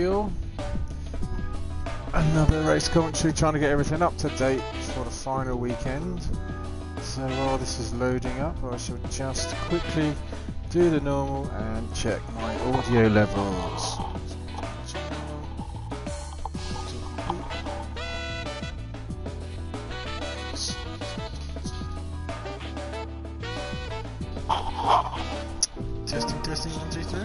we all? Another race commentary, trying to get everything up to date for the final weekend. So while this is loading up, I shall just quickly do the normal and check my audio levels. Testing, 1, 2, 3.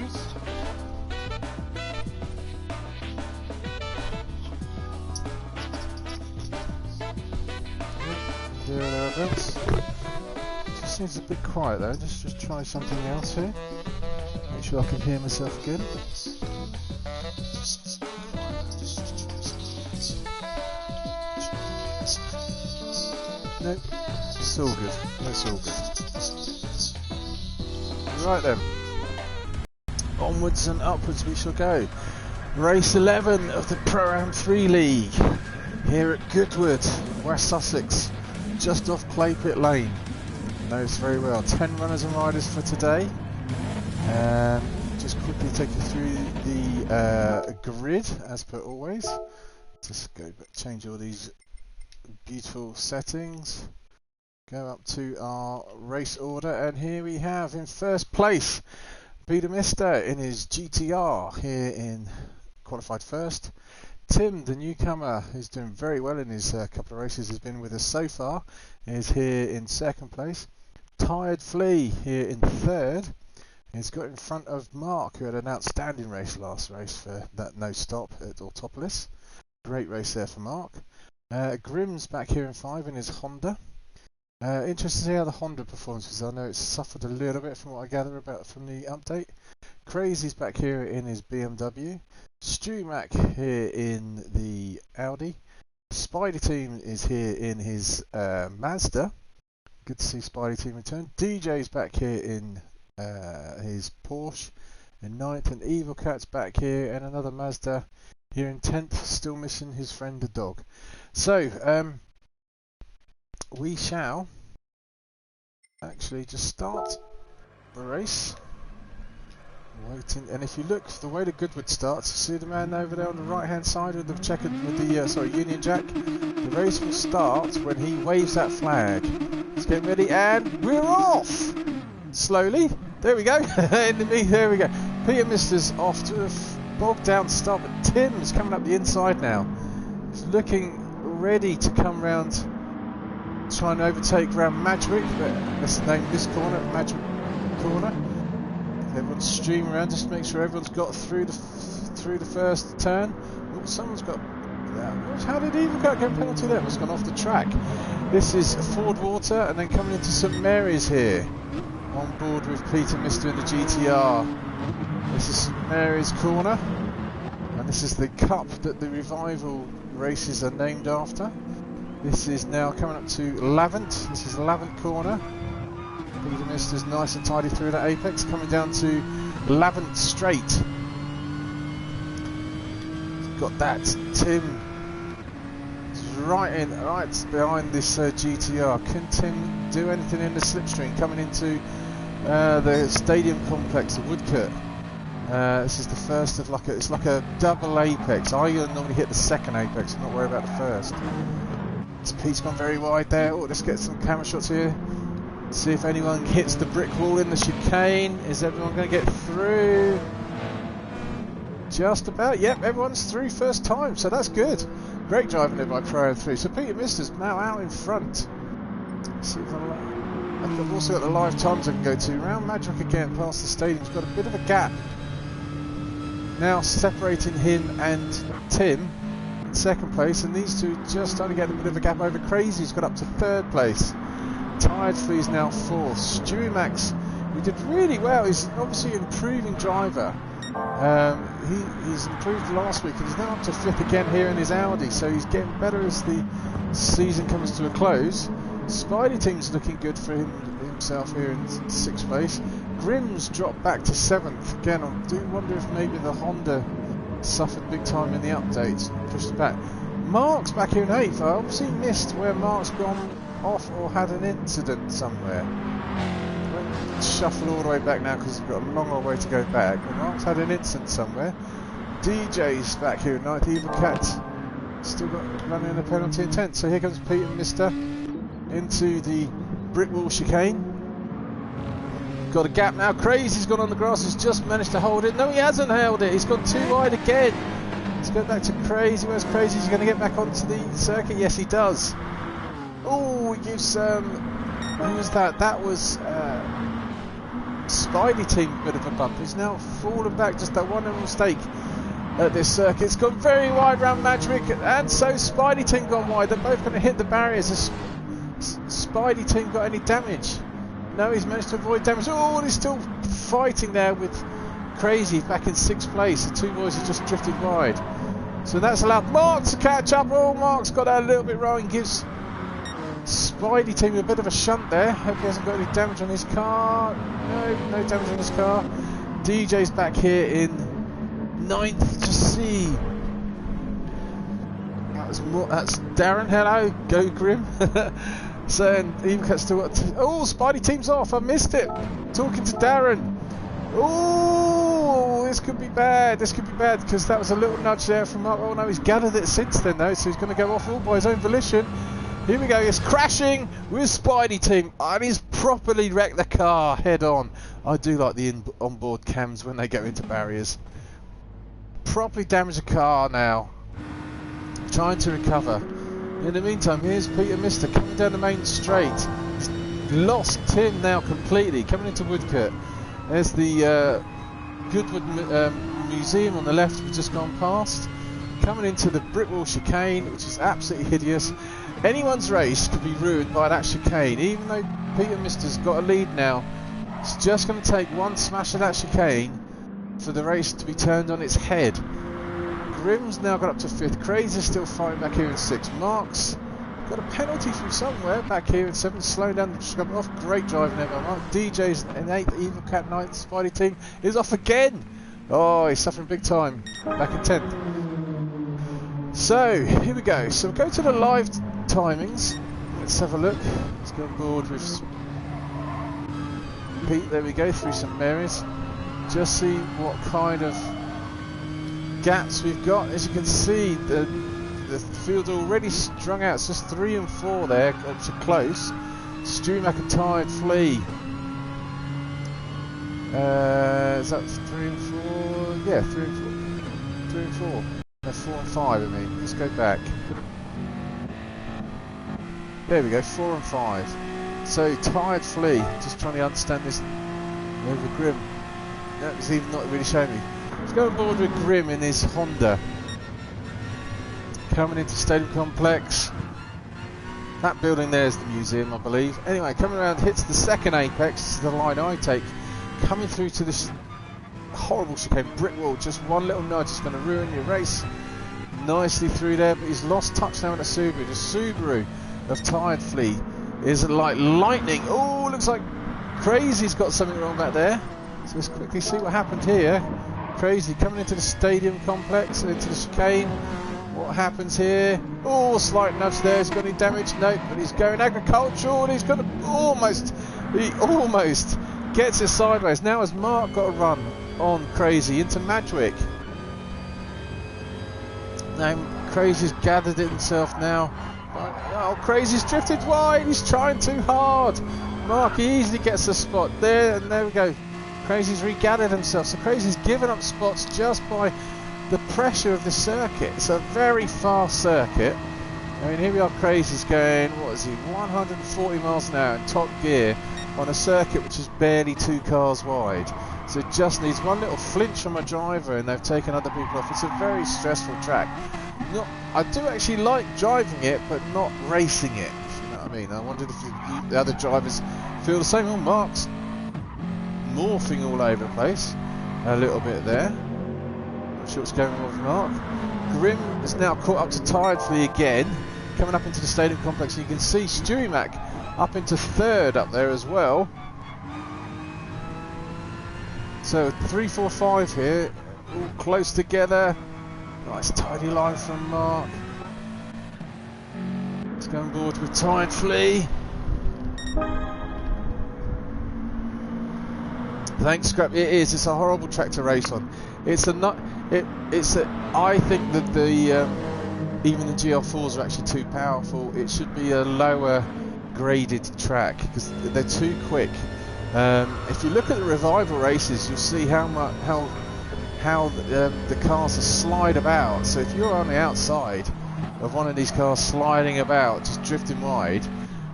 Just seems a bit quiet though. Just try something else here. Make sure I can hear myself good. Nope, it's all good. It's all good. Right then. Onwards and upwards we shall go. Race 11 of the Pro-Am 3 League here at Goodwood, West Sussex, just off Clay Pit Lane. Knows very well. 10 runners and riders for today. Just quickly take you through the grid as per always. Just go back, change all these beautiful settings. Go up to our race order, and here we have in first place Peter Mister in his GTR here in qualified first. Tim, the newcomer, who's doing very well in his couple of races he's been with us so far, is here in second place. Tired Flea here in third. He's got in front of Mark, who had an outstanding race last race for that no stop at Autopolis. Great race there for Mark. Grimm's back here in 5 in his Honda. Interested to see how the Honda performs, because I know it's suffered a little bit from what I gather about from the update. Crazy's back here in his BMW. Stu Mac here in the Audi. Spidey Team is here in his Mazda. Good to see Spidey Team return. DJ's back here in his Porsche in 9th, and Evil Cat's back here in another Mazda here in 10th, still missing his friend the dog. So we shall actually just start the race. Waiting, and if you look the way the Goodwood starts, see the man over there on the right hand side with the checkered with the Union Jack. The race will start when he waves that flag. Let's get ready, and we're off. Slowly, there we go. There we go. Peter Mister's off to a bogged down start, but Tim's coming up the inside now. He's looking ready to come round, try and overtake round Madrick, but let's name this corner Madrick Corner. Everyone's streaming around just to make sure everyone's got through the first turn. Oh, someone's got. How did Evil Cat get a penalty there? It's gone off the track. This is Ford Water, and then coming into St Mary's here, on board with Peter Mister in the GTR. This is St Mary's Corner, and this is the cup that the Revival races are named after. This is now coming up to Lavant. This is Lavant Corner. Peter Mister's nice and tidy through that apex, coming down to Lavant Straight. Got that. Tim is right behind this GTR. Can Tim do anything in the slipstream coming into the stadium complex of Woodcote? This is the first of it's like a double apex. I normally hit the second apex and not worry about the first. This Pete's gone very wide there. Oh, let's get some camera shots here. See if anyone hits the brick wall in the chicane. Is everyone going to get through? Just about. Yep, everyone's through first time, so that's good. Great driving there by Pro-Am 3. So Peter Mister's now out in front. Let's see if I've also got the live times I can go to. Round Madrick again, past the stadium's got a bit of a gap. Now separating him and Tim in second place, and these two just starting to get a bit of a gap over Crazy's got up to third place. Tired Flea's now fourth. Stewie Max, who did really well, he's obviously an improving driver. He's improved last week, and he's now up to fifth again here in his Audi, so he's getting better as the season comes to a close. Spidey Team's looking good for himself here in sixth place. Grimm's dropped back to seventh. Again, I do wonder if maybe the Honda suffered big time in the updates and pushed it back. Mark's back here in eighth. I obviously missed where Mark's gone off or had an incident somewhere. I won't shuffle all the way back now because we've got a long way to go back. But Mark's had an incident somewhere. DJ's back here at 9th. Evil Cat still got running in a penalty in 10th. So here comes Peter Mister into the brick wall chicane. Got a gap now. Crazy's gone on the grass. He's just managed to hold it. No, he hasn't held it. He's gone too wide again. Let's go back to Crazy. Where's Crazy? He's going to get back onto the circuit. Yes, he does. Oh, he gives... who was that? That was... Spidey Team a bit of a bump. He's now fallen back. Just that one little mistake at this circuit. It's gone very wide round Madrick, and so Spidey Team gone wide. They're both going to hit the barriers. Has Spidey Team got any damage? No, he's managed to avoid damage. Oh, and he's still fighting there with Crazy back in 6th place. The two boys have just drifted wide. So that's allowed Mark to catch up. Oh, Mark's got that a little bit wrong. Gives Spidey Team a bit of a shunt there. Hope he hasn't got any damage on his car. No damage on his car. DJ's back here in 9th. Just see. That's Darren. Hello, go Grim. So, and Evocat's still got. Oh, Spidey Team's off. I missed it. Talking to Darren. Oh, this could be bad. This could be bad because that was a little nudge there from Mark. Oh no, he's gathered it since then though, so he's going to go off all by his own volition. Here we go, he's crashing with Spidey Team, and he's properly wrecked the car head on. I do like the onboard cams when they go into barriers. Properly damaged the car now. Trying to recover. In the meantime, here's Peter Mister coming down the main straight. He's lost Tim now completely, coming into Woodcote. There's the Goodwood Museum on the left we've just gone past. Coming into the Brickwall chicane, which is absolutely hideous. Anyone's race could be ruined by that chicane, even though Peter Mister's got a lead now. It's just going to take one smash of that chicane for the race to be turned on its head. Grim's now got up to 5th. Crazy's still fighting back here in 6th. Mark's got a penalty from somewhere back here in 7th. Slowing down the scrub off. Great driving there by Mark. DJ's in 8th. Evil Cat 9th. Spidey Team is off again. Oh, he's suffering big time. Back in 10th. So, here we go. So we'll go to the live timings. Let's have a look. Let's go on board with Pete. There we go, through St Mary's. Just see what kind of gaps we've got. As you can see, the field already strung out. It's just 3 and 4 there, to close. Stewie McIntyre, Flea. Is that 3 and 4? Yeah, 3 and 4. 3 and 4. No, 4 and 5, I mean. Let's go back. There we go, 4 and 5. So, Tired Flea, just trying to understand this over Grim. No, it's even not really showing me. Let's go on board with Grim in his Honda. Coming into Stadium Complex. That building there is the museum, I believe. Anyway, coming around, hits the second apex. This is the line I take. Coming through to this horrible chicane, brick wall. Just one little nudge is going to ruin your race. Nicely through there, but he's lost touch now in a Subaru. The Subaru of Tired Flea is like lightning. Oh, looks like Crazy's got something wrong back there. So let's quickly see what happened here. Crazy coming into the Stadium Complex, into the chicane. What happens here? Oh, slight nudge there. Has he got any damage? No, but he's going agricultural and he's going to almost gets it sideways. Now has Mark got a run on Crazy into Madwick. Now Crazy's gathered it himself now. Oh, Crazy's drifted wide. He's trying too hard. Mark easily gets a spot there, and there we go. Crazy's regathered himself. So Crazy's given up spots just by the pressure of the circuit. It's a very fast circuit. I mean, here we are. Crazy's going, what is he, 140 miles an hour in top gear on a circuit which is barely 2 cars wide. So it just needs one little flinch from a driver and they've taken other people off. It's a very stressful track. I do actually like driving it, but not racing it, if you know what I mean. I wondered if the other drivers feel the same. Oh, Mark's morphing all over the place a little bit there. Not sure what's going on with Mark. Grim is now caught up to Tired Flea again, coming up into the Stadium Complex, and you can see Stewie Mac up into 3rd up there as well. So 3, 4, 5 here, all close together. Nice tidy line from Mark. Let's go on board with Tired Flea. Thanks, Scrap. It is. It's a horrible track to race on. It's a I think that even the GR4s are actually too powerful. It should be a lower graded track because they're too quick. If you look at the revival races, you'll see how the cars slide about. So if you're on the outside of one of these cars sliding about, just drifting wide,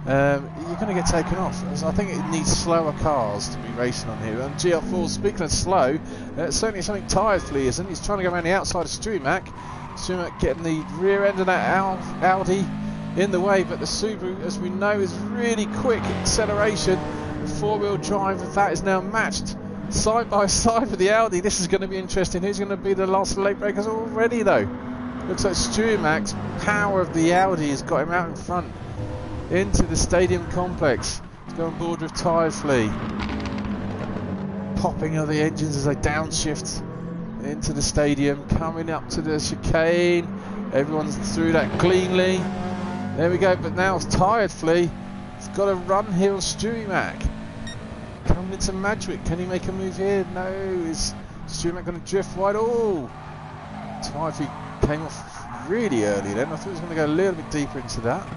you're going to get taken off. So I think it needs slower cars to be racing on here. And GR4, speaking of slow, certainly something Tired Flea isn't. He's trying to go around the outside of Strumac. Strumac getting the rear end of that Audi in the way, but the Subaru, as we know, is really quick acceleration. Four-wheel drive of that is now matched side by side with the Audi. This is going to be interesting. Who's going to be the last late breakers already, though? Looks like Strumac's power of the Audi has got him out in front into the stadium complex. Let's go on board with Tired Flea. Popping of the engines as they downshift into the stadium, coming up to the chicane. Everyone's through that cleanly. There we go, but now it's Tired Flea. He's got to run here on Strumac. Coming into Madrick, can he make a move here? No, is Strumac going to drift wide? Oh, Tired Flea came off really early then. I thought he was going to go a little bit deeper into that.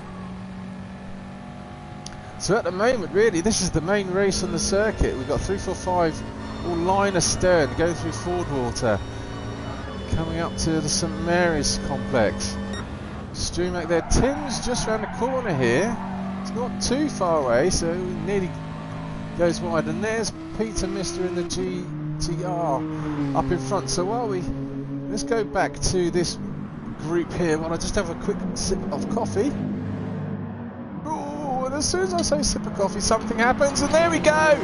So at the moment, really, this is the main race on the circuit. We've got 3, 4, 5 all line astern going through Fordwater, coming up to the St Mary's complex. Strumac there. Tim's just around the corner here. It's not too far away, so nearly goes wide. And there's Peter Mister in the GTR up in front. So let's go back to this group here while I just have a quick sip of coffee. Oh, and as soon as I say sip of coffee, something happens, and there we go.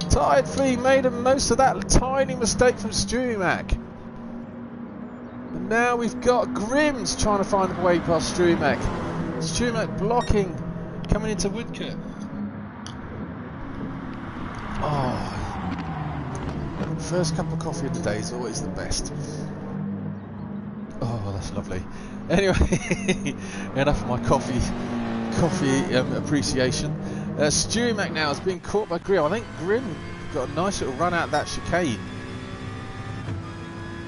Tired Flea made the most of that tiny mistake from Strumac. And now we've got Grimm's trying to find a way past Strumac. Strumac blocking, coming into Woodcote. Oh, first cup of coffee of the day is always the best. Oh, that's lovely. Anyway, enough of my coffee appreciation. Strumac now has been caught by Grimm. I think Grimm got a nice little run out of that chicane.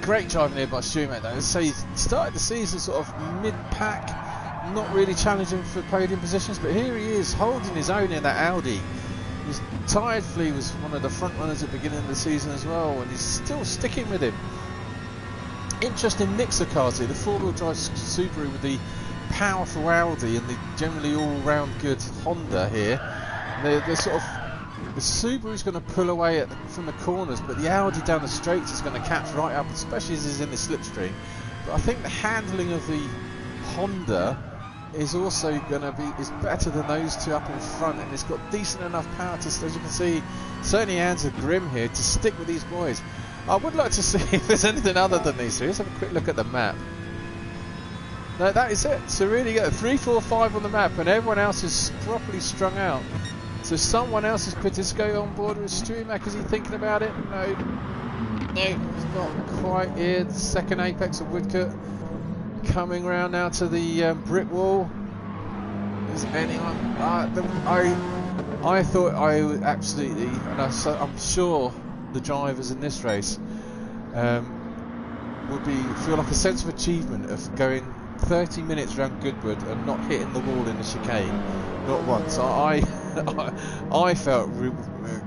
Great driving here by Strumac though. Let's say he started the season sort of mid-pack, not really challenging for podium positions, but here he is holding his own in that Audi. Tired Flea was one of the front runners at the beginning of the season as well, and he's still sticking with him. Interesting mix of cars here. The four-wheel drive Subaru with the powerful Audi and the generally all-round good Honda here. They're sort of, the Subaru's going to pull away from the corners, but the Audi down the straights is going to catch right up, especially as he's in the slipstream. But I think the handling of the Honda is also going to be better than those two up in front, and it's got decent enough power to, as you can see, certainly hands of Grimm here to stick with these boys. I would like to see if there's anything other than these two. Let's have a quick look at the map. No, that is it. So really get 3, 4, 5 on the map, and everyone else is properly strung out. So someone else is pitted to go on board with Strumac. Is he thinking about it? No, it's not quite here. The second apex of Woodcote coming round now to the brick wall. Is anyone? I thought I would absolutely, and I'm sure the drivers in this race would feel like a sense of achievement of going 30 minutes around Goodwood and not hitting the wall in the chicane, not once. I felt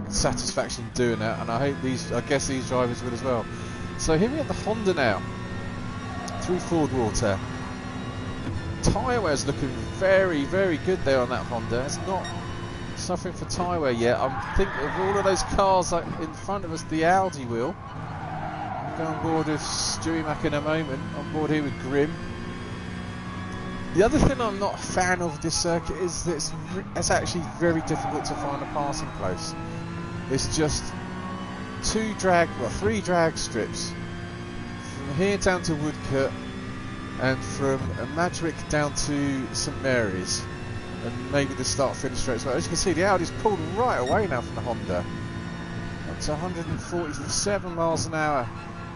satisfaction doing that, and I guess these drivers would as well. So here we have the Honda now through Fordwater. Tyre wear's looking very, very good there on that Honda. It's not suffering for tyre wear yet. I think of all of those cars in front of us, the Audi will go on board with Strumac in a moment. On board here with Grimm. The other thing I'm not a fan of this circuit is that it's actually very difficult to find a passing place. It's just 3 drag strips from here down to Woodcote and from Madrick down to St Mary's, and maybe the start-finish straight. So as you can see, the Audi's pulled right away now from the Honda up to 147 miles an hour.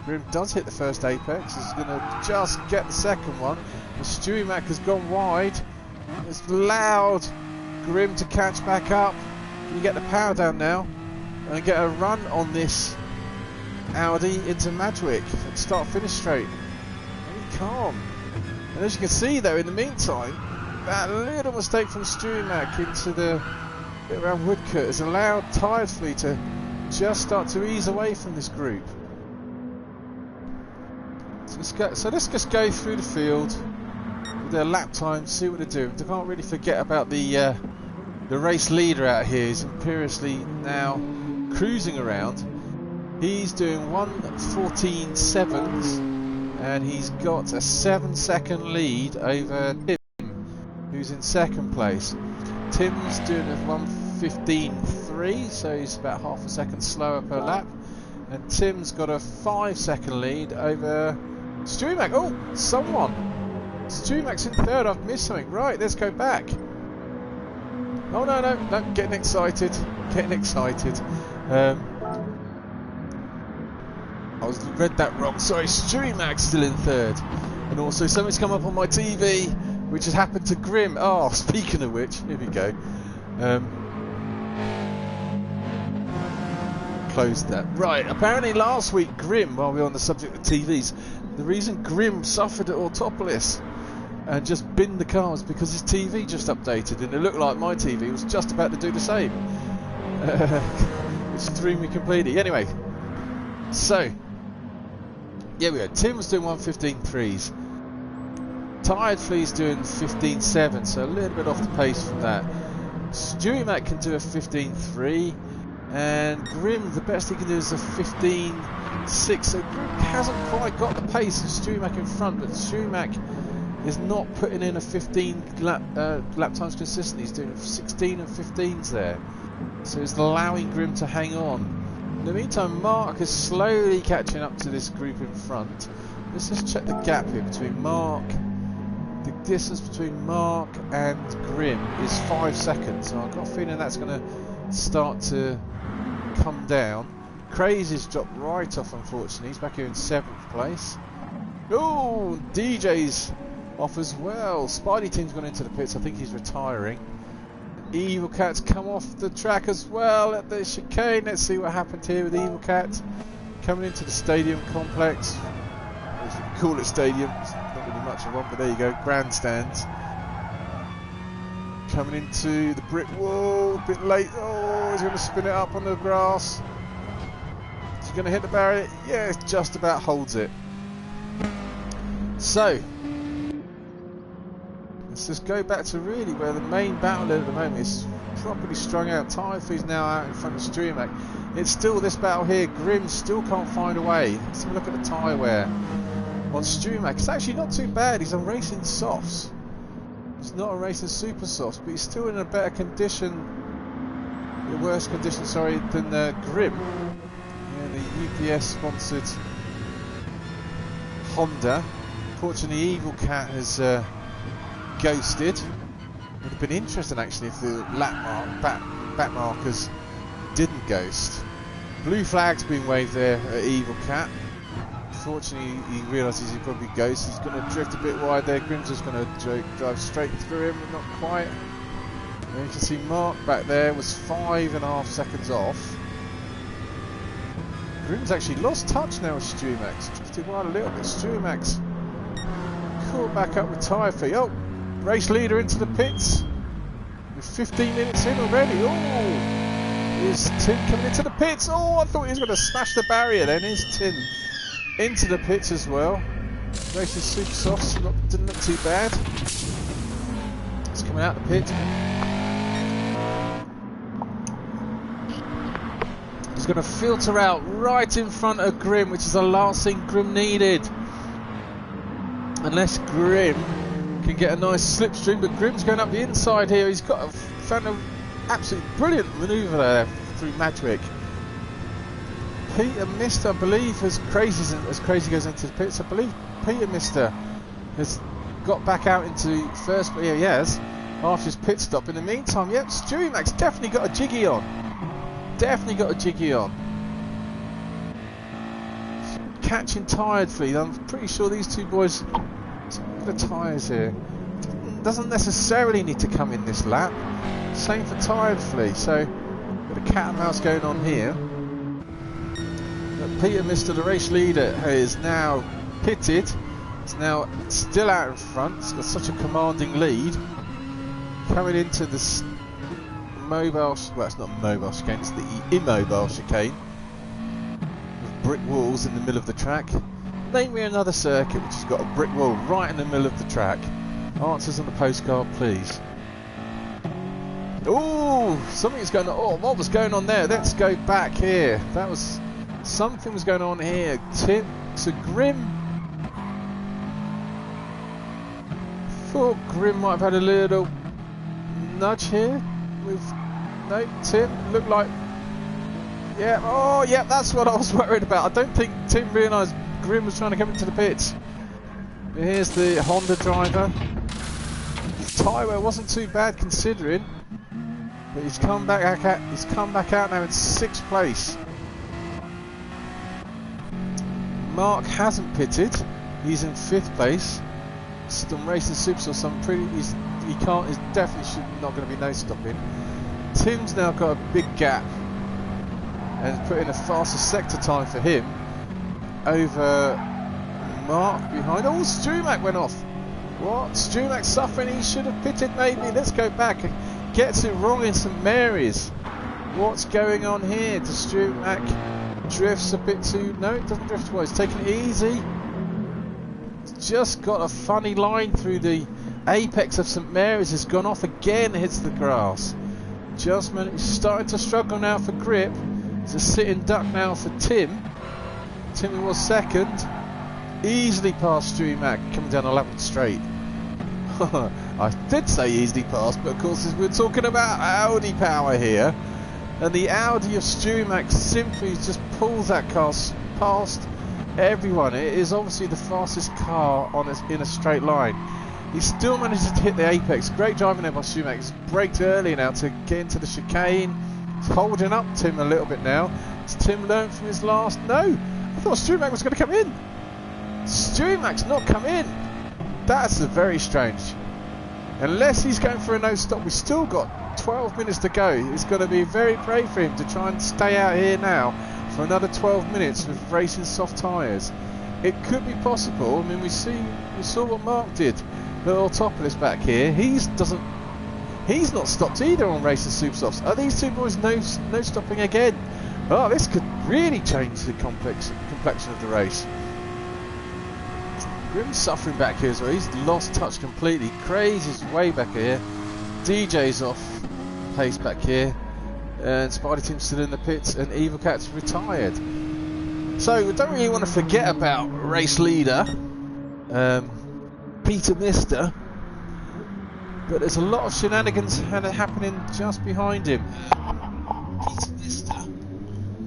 Grimm does hit the first apex. He's going to just get the second one. The Strumac has gone wide. It's allowed Grimm to catch back up. Can you get the power down now and get a run on this Audi into Madwick. Start finish straight. Very calm. And as you can see though, in the meantime, that little mistake from Stumac into the bit around Woodcote has allowed Tiredfleet to just start to ease away from this group. So let's just go through the field with their lap time, see what they're doing. They can't really forget about the race leader out here, who's imperiously now cruising around. He's doing 1:14.7s, and he's got a 7-second lead over Tim, who's in second place. Tim's doing a 1:15.3, so he's about half a second slower per lap, and Tim's got a 5-second lead over Stumac. Oh, someone! Stumac's in third. I've missed something. Right, let's go back. Oh no, getting excited. I read that wrong. Sorry, Stumac's still in third. And also something's come up on my TV, which has happened to Grim. Oh, speaking of which, here we go. Closed that. Right, apparently last week Grim, while we were on the subject of TVs, the reason Grim suffered at Autopolis and just binned the car was because his TV just updated, and it looked like my TV was just about to do the same. Which threw me completely. Anyway, so yeah, we go. Tim's doing 1:15.3s. Tiredfleet's doing 15.7, so a little bit off the pace from that. Stumac can do a 15.3, and Grim, the best he can do is a 15.6. So Grim hasn't quite got the pace of Stumac in front, but Stumac is not putting in a 15 lap times consistently. He's doing 16 and 15s there, so it's allowing Grim to hang on. In the meantime, Mark is slowly catching up to this group in front. Let's just check the gap here between Mark. The distance between Mark and Grim is 5 seconds, so I've got a feeling that's going to start to come down. Crazy's dropped right off, unfortunately. He's back here in 7th place. Oh, DJ's off as well. Spidey Team's gone into the pits. I think he's retiring. Evil Cat's come off the track as well at the chicane. Let's see what happened here with Evil Cat coming into the stadium complex. If you can call it stadium, it's not really much of one, but there you go, grandstands. Coming into the brick wall, a bit late. Oh, he's going to spin it up on the grass. Is he going to hit the barrier? Yeah, it just about holds it. So let's just go back to really where the main battle at the moment is properly strung out. Tiredfleet's now out in front of Stumac. It's still this battle here. Grim still can't find a way. Let's have a look at the tyre wear on Stumac. It's actually not too bad. He's on racing softs. He's not on racing super softs, but he's still in a better condition, the worse condition, sorry, than Grim. Yeah, the UPS sponsored Honda. Fortunately, Evil Cat has ghosted. Would have been interesting actually if the back markers didn't ghost. Blue flag's been waved there at Evil Cat. Fortunately, he realises he probably ghosts. He's going to drift a bit wide there. Grim's just going to drive straight through him, but not quite. And you can see Mark back there was 5.5 seconds off. Grim's actually lost touch now with Stumac's. Drifted wide a little bit. Stumac's caught back up with Tiredfleet. Oh, race leader into the pits. We're 15 minutes in already. Oh, here's Tim coming into the pits. Oh, I thought he was going to smash the barrier then. Here's Tim into the pits as well. Racing super softs, didn't look too bad. It's coming out the pit. He's going to filter out right in front of Grim, which is the last thing Grim needed. Unless Grim can get a nice slipstream, but Grim's going up the inside here. He's found an absolutely brilliant manoeuvre there through Madwick. Peter Mister, I believe, as Crazy goes into the pits, I believe Peter Mister has got back out into first, but yeah, he has, after his pit stop. In the meantime, yep, Stumac's definitely got a jiggy on. Definitely got a jiggy on. Catching Tiredfleet. I'm pretty sure these two boys, look at the tyres here, doesn't necessarily need to come in this lap. Same for Tiredfleet, so got a cat and mouse going on here. Peter Mister, the race leader, is now pitted. It's now still out in front. It's got such a commanding lead. Coming into this mobile, well, it's not mobile chicane, it's the immobile chicane with brick walls in the middle of the track. Name me another circuit which has got a brick wall right in the middle of the track. Answers on the postcard, please. Oh, something's going on. Oh, what was going on there? Let's go back here. That was something was going on here. So Grim. Thought Grim might have had a little nudge here with no Tim. Looked like, yeah. Oh, yeah. That's what I was worried about. I don't think Tim realised Grim was trying to come into the pits. But here's the Honda driver. His tyre wasn't too bad considering, but he's come back out now in 6th place. Mark hasn't pitted. He's in 5th place. Still racing Superstore, so he's definitely not going to be no stopping. Tim's now got a big gap and put in a faster sector time for him over Mark behind. Oh, Strumac went off. What? Strumac's suffering. He should have pitted maybe. Let's go back. Gets it wrong in St Mary's. What's going on here? Does Strumac drifts a bit too... No, it doesn't drift well. He's taking it easy. Just got a funny line through the apex of St Mary's. Has gone off again, hits the grass. Just starting to struggle now for grip. It's a sitting duck now for Tim. Timmy was second. Easily past Strumac coming down 11th straight. I did say easily past, but of course we're talking about Audi power here. And the Audi of Strumac simply just pulls that car past everyone. It is obviously the fastest car in a straight line. He still manages to hit the apex. Great driving there by Strumac. He's braked early now to get into the chicane. He's holding up Tim a little bit now. Has Tim learned from his last? No! I thought Strumac was going to come in. Strumac's not come in. That's very strange. Unless he's going for a no stop, we've still got 12 minutes to go. It's going to be very brave for him to try and stay out here now for another 12 minutes with racing soft tyres. It could be possible. I mean, we saw what Mark did. Little Topolis back here. He's not stopped either on racing super softs. Are these two boys no stopping again? Oh, this could really change the complexion of the race. Grim's suffering back here as well. He's lost touch completely. Crazy's way back here. DJ's off pace back here. And Spidey Team's still in the pits. And Evil Cat's retired. So we don't really want to forget about race leader Peter Mister. But there's a lot of shenanigans happening just behind him. Peter Mister.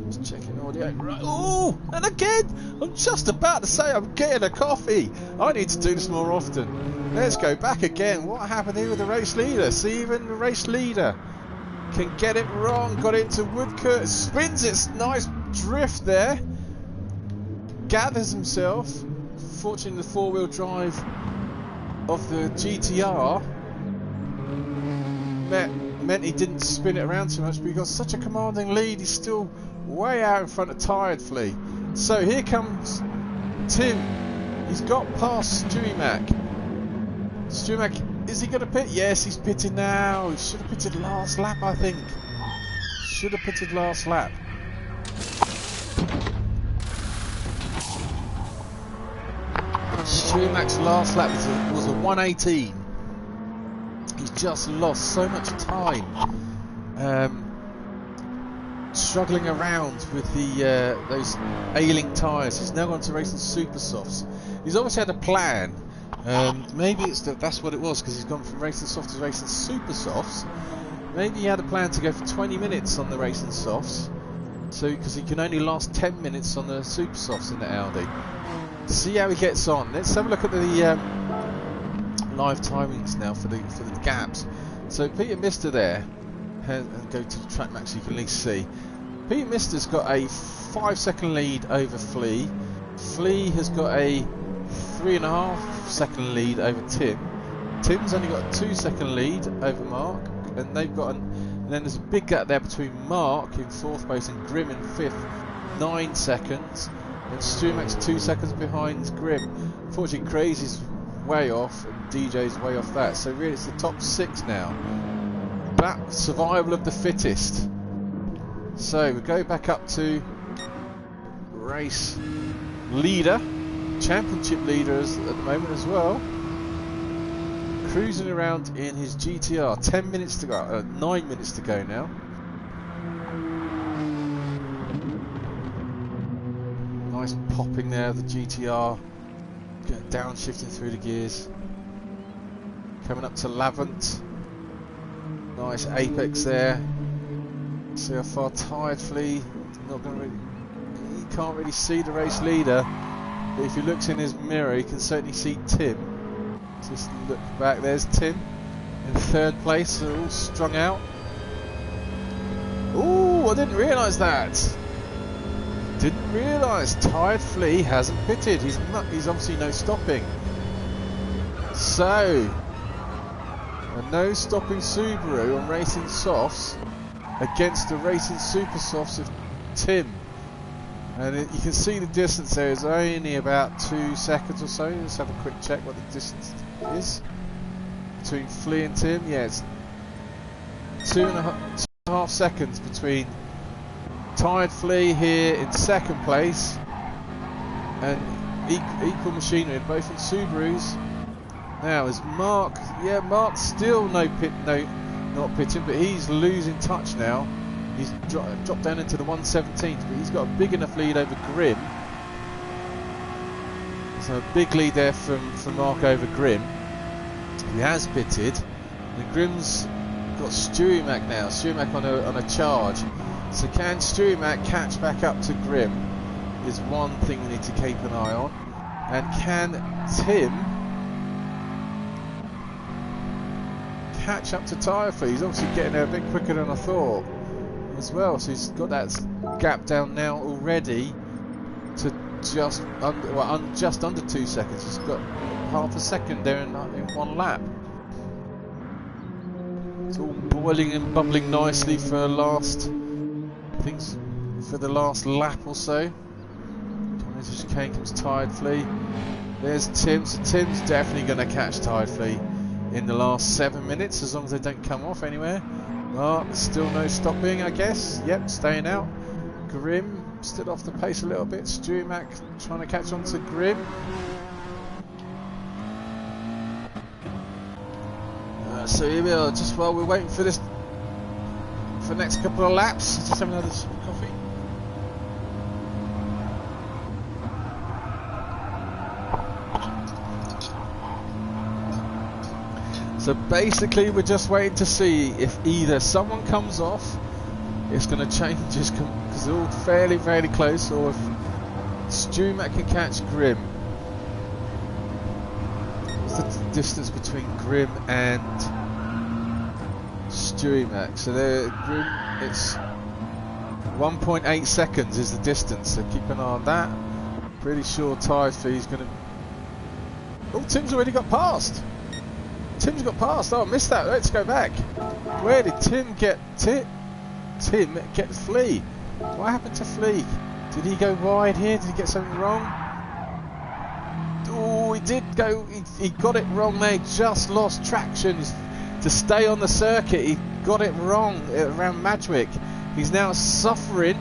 Just checking audio. Right. Oh, and again, I'm just about to say I'm getting a coffee. I need to do this more often. Let's go back again. What happened here with the race leader? See, even the race leader can get it wrong. Got into Woodcourt. Spins it. Nice drift there. Gathers himself. Fortunately, the four-wheel drive of the GTR meant he didn't spin it around too much, but he got such a commanding lead. He's still way out in front of Tired Flea. So here comes Tim. He's got past Strumac. Strumac, is he going to pit? Yes, he's pitting now. He should have pitted last lap, I think. Should have pitted last lap. Strumac's last lap was a 1:18. He's just lost so much time struggling around with those ailing tyres. He's now gone to racing super softs. He's obviously had a plan. Maybe that's what it was, because he's gone from racing softs to racing super softs. Maybe he had a plan to go for 20 minutes on the racing softs, so because he can only last 10 minutes on the super softs in the Audi. See how he gets on. Let's have a look at the live timings now for the gaps. So Peter Mister there, and go to the track map so you can at least see. Peter Mister's got a 5-second lead over Flea. Flea has got a 3.5 second lead over Tim. Tim's only got a 2-second lead over Mark, and they've got and then there's a big gap there between Mark in 4th place and Grim in 5th 9 seconds, and Strumac's 2 seconds behind Grimm. Unfortunately, Crazy's way off, and DJ's way off that. So really, it's the top 6 now. But survival of the fittest. So we go back up to race leader, championship leaders at the moment as well. Cruising around in his GTR. 10 minutes to go. 9 minutes to go now. Nice popping there of the GTR. Downshifting through the gears. Coming up to Lavant. Nice apex there. See how far Tired Flea. Not going to really. He can't really see the race leader. But if he looks in his mirror, he can certainly see Tim. Just look back. There's Tim in 3rd place. They're all strung out. Ooh, I didn't realise that. Didn't realise Tired Flea hasn't pitted. He's obviously no stopping. So a no stopping Subaru on Racing Softs against the Racing Super Softs of Tim. And you can see the distance there is only about 2 seconds or so. Let's have a quick check what the distance is between Flea and Tim. Yeah, it's 2.5 seconds between Tired Flea here in 2nd place and equal machinery, both in Subarus. Now is Mark. Yeah, Mark's still not pitting, but he's losing touch now. He's dropped down into the 117th, but he's got a big enough lead over Grimm. So a big lead there from Mark over Grimm. He has pitted, and Grimm's got Stewie-Mac now. Stewie-Mac on a charge. So can Stewie-Mac catch back up to Grimm is one thing we need to keep an eye on. And can Tim catch up to Tired Flea? He's obviously getting there a bit quicker than I thought as well. So he's got that gap down now already to just under 2 seconds. He's got half a second there in 1 lap. It's all boiling and bubbling nicely for the last lap or so. Coming into chicane comes Tired Flea. There's Tim. So Tim's definitely going to catch Tired Flea in the last 7 minutes, as long as they don't come off anywhere. Mark, still no stopping, I guess. Yep, staying out. Grimm still off the pace a little bit. Stewie-Mac trying to catch on to Grimm. So here we are, just while we're waiting for this, for the next couple of laps. Just having another sip of coffee. So basically we're just waiting to see if either someone comes off, it's going to change just because they're all fairly close, or if Stewie-Mac can catch Grimm. What's the distance between Grimm and Stewie-Mac? So there, Grimm, it's 1.8 seconds is the distance, so keep an eye on that. Pretty sure Tired Flea's going to... Oh, Tim's already got past. Tim's got past. Oh, I missed that. Let's go back. Where did Tim get Tim get Flea? What happened to Flea? Did he go wide here? Did he get something wrong? Oh, he did go. He got it wrong there. He just lost traction to stay on the circuit. He got it wrong around Madgwick. He's now suffering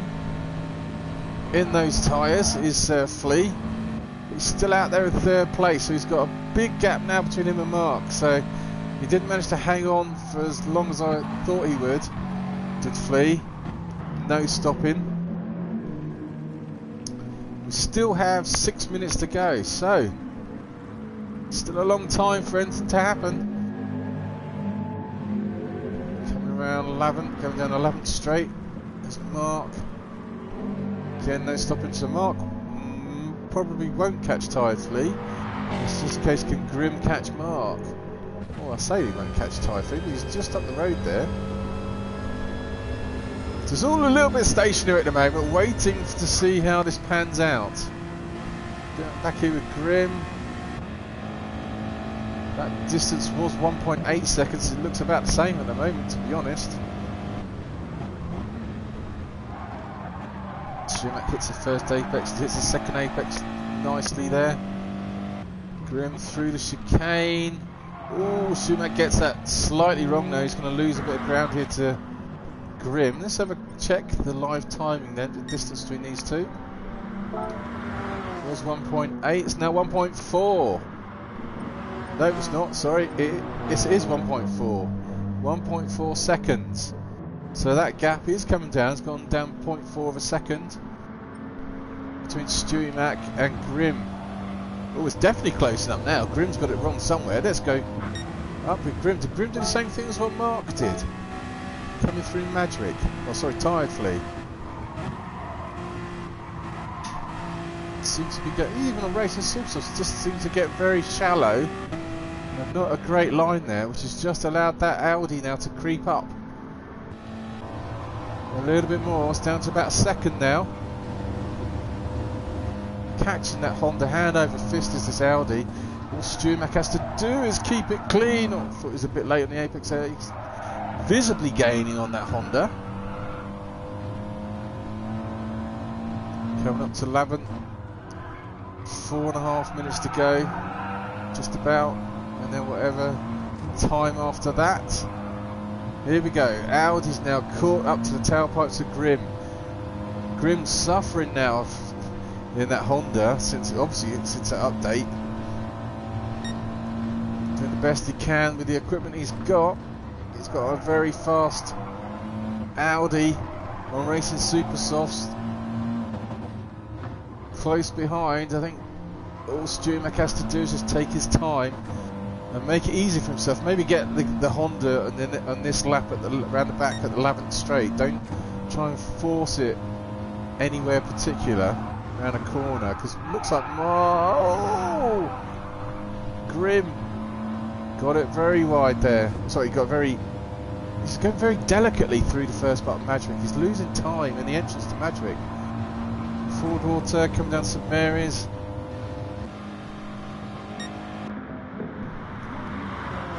in those tyres. Is Flea? He's still out there in 3rd place, so he's got a big gap now between him and Mark. So he didn't manage to hang on for as long as I thought he would. Did Flea? No stopping. We still have 6 minutes to go, so still a long time for anything to happen. Coming around 11th, going down 11th straight. There's Mark. Again, no stopping. So Mark probably won't catch Tired Flea. It's just a case, can Grimm catch Mark? Well, I say he won't catch Tired Flea, but he's just up the road there. So it's all a little bit stationary at the moment, waiting to see how this pans out. Back here with Grimm. That distance was 1.8 seconds. It looks about the same at the moment, to be honest. Stumac hits the first apex, hits the second apex nicely there. Grimm through the chicane. Oh, Stumac gets that slightly wrong now. He's going to lose a bit of ground here to Grimm. Let's have a check the live timing then, the distance between these two. It was 1.8, it's now 1.4. No, it's not, sorry, it is 1.4. 1.4 seconds. So that gap is coming down, it's gone down 0.4 of a second between Stumac and Grimm. Oh, it's definitely closing up now. Grimm's got it wrong somewhere. Let's go up with Grimm. Did Grimm do the same thing as what Mark did? Coming through Madrick. Oh, sorry, Tired Flea. Seems to be getting, even on Racing Supersoft, just seems to get very shallow. And not a great line there, which has just allowed that Audi now to creep up. A little bit more. It's down to about a second now. Catching that Honda hand over fist is this Audi. All Stumac has to do is keep it clean. Oh, I thought it was a bit late on the apex there. He's visibly gaining on that Honda. Coming up to 11. 4.5 minutes to go. Just about. And then whatever time after that. Here we go. Audi's now caught up to the tailpipes of Grimm. Grimm's suffering now in that Honda since that update. Doing the best he can with the equipment he's got. He's got a very fast Audi on Racing Supersofts. Close behind. I think all Stumac has to do is just take his time and make it easy for himself. Maybe get the Honda and then on this lap at around the back at the 11th straight. Don't try and force it anywhere particular around a corner, because it looks like Grimm got it very wide there. Sorry, he's going very delicately through the first part of Madrick. He's losing time in the entrance to Madrick. Ford Water coming down St Mary's.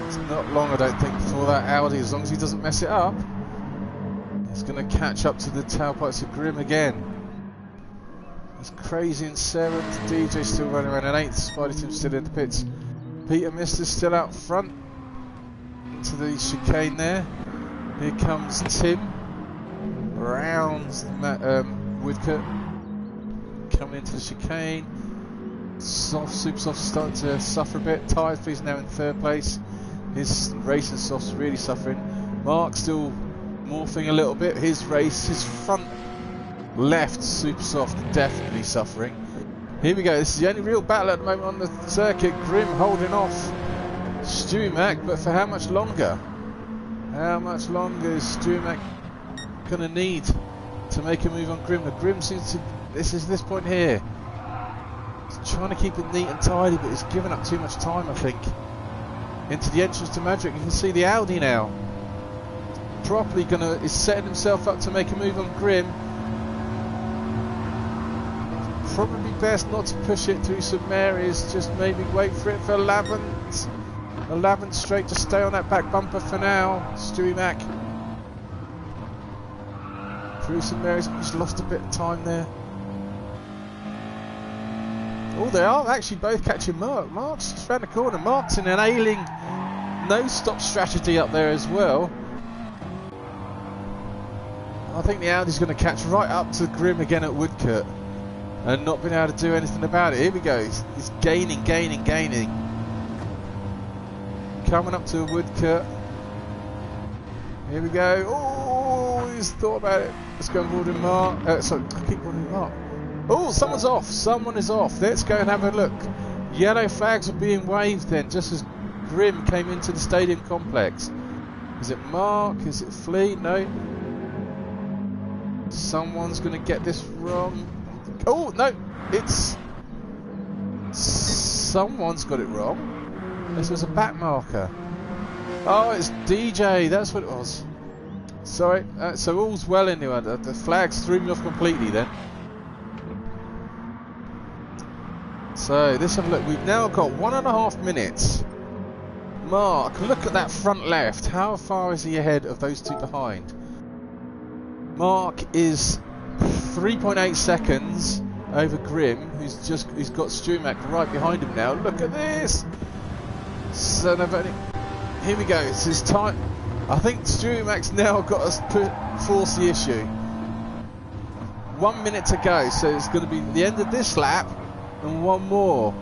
It's not long, I don't think, before that Audi, as long as he doesn't mess it up, he's going to catch up to the tailpipes of Grimm again. It's Crazy in 7th, DJ still running around in 8th, Spidey Tim still in the pits. Peter Mister's still out front into the chicane there. Here comes Tim, rounds Woodcote, coming into the chicane. Super Soft starting to suffer a bit. Tired Flea's now in 3rd place. His Racing Soft's really suffering. Mark still morphing a little bit. His front left Super Soft definitely suffering. Here we go. This is the only real battle at the moment on the circuit. Grimm holding off Stumac, but for how much longer? How much longer is Stumac going to need to make a move on Grimm? The Grimm seems to. This point here. He's trying to keep it neat and tidy, but he's given up too much time, I think. Into the entrance to Madrick, you can see the Audi now. Properly is setting himself up to make a move on Grimm. Probably best not to push it through St Mary's, just maybe wait for it for 11th. 11th straight to stay on that back bumper for now. Stumac through St Mary's, just lost a bit of time there. Oh, they are actually both catching Mark. Mark's just round the corner. Mark's in an ailing no-stop strategy up there as well. I think the Audi's going to catch right up to Grimm again at Woodcote and not being able to do anything about it. Here we go. He's gaining. Coming up to Woodcote. Here we go. Oh, he's thought about it. Let's go and board in Mark. Sorry, keep boarding Mark. Oh, someone's off. Someone is off. Let's go and have a look. Yellow flags are being waved then, just as Grimm came into the stadium complex. Is it Mark? Is it Flea? No. Someone's going to get this wrong. Oh, no. It's... Someone's got it wrong. This was a back marker. Oh, it's DJ. That's what it was. Sorry. So all's well anyway. The flags threw me off completely then. So let's have a look. We've now got 1.5 minutes. Mark, look at that front left. How far is he ahead of those two behind? Mark is 3.8 seconds over Grimm, who's got Stumac right behind him now. Look at this! So here we go. It's his time. I think Stumac's now got us force the issue. 1 minute to go, so it's going to be the end of this lap and one more.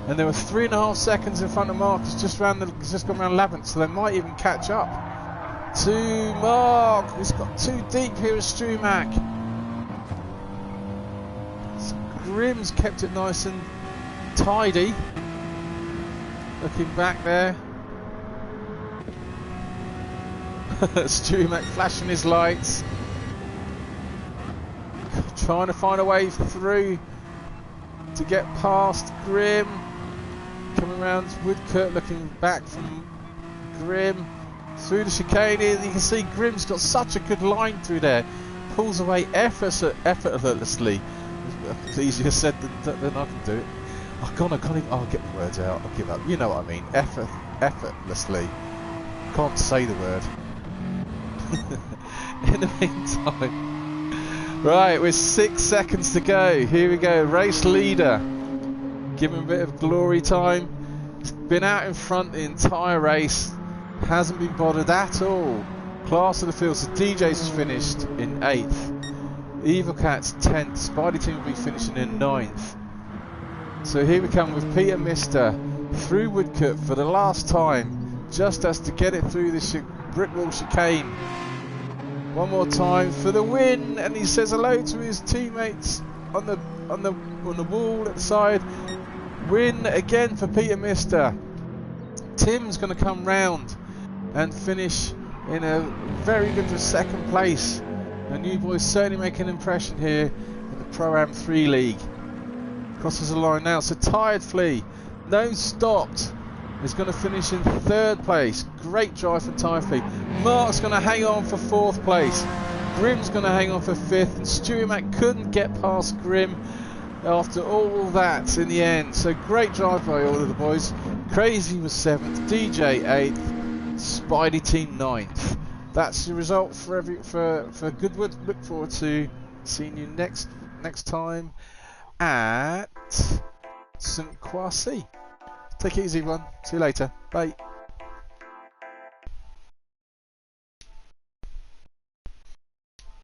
And there were 3.5 seconds in front of Mark. Just gone around 11th, so they might even catch up to Mark. He's got too deep here with Stumac. So Grimm's kept it nice and tidy. Looking back there. Stumac flashing his lights. Trying to find a way through to get past Grimm. Coming around Woodcourt, looking back from Grimm. Through the chicane here, you can see Grimm's got such a good line through there. Pulls away effortlessly. It's easier said than I can do it. I can't even, I'll get the words out. I'll give up. You know what I mean. Effortlessly. Can't say the word. In the meantime, right, with 6 seconds to go. Here we go. Race leader. Give him a bit of glory time. He's been out in front the entire race. Hasn't been bothered at all. Class of the field. So DJ's finished in 8th. Evil Cat's 10th. Spidey Team will be finishing in 9th. So here we come with Peter Mister through Woodcourt for the last time, just as to get it through the brick wall chicane. One more time for the win, and he says hello to his teammates on the wall at the side. Win again for Peter Mister. Tim's going to come round and finish in a very good second place. The new boys certainly make an impression here in the Pro-Am 3 League. Crosses the line now, so Tired Flea, no stopped, is going to finish in 3rd place. Great drive from Tired Flea. Mark's going to hang on for 4th place. Grimm's going to hang on for 5th, and Stumac couldn't get past Grimm after all that in the end. So great drive by all of the boys. Crazy was 7th, DJ 8th, Spidey Team 9th. That's the result for Goodwood. Look forward to seeing you next time at St. Croix. Take it easy, everyone. See you later. Bye.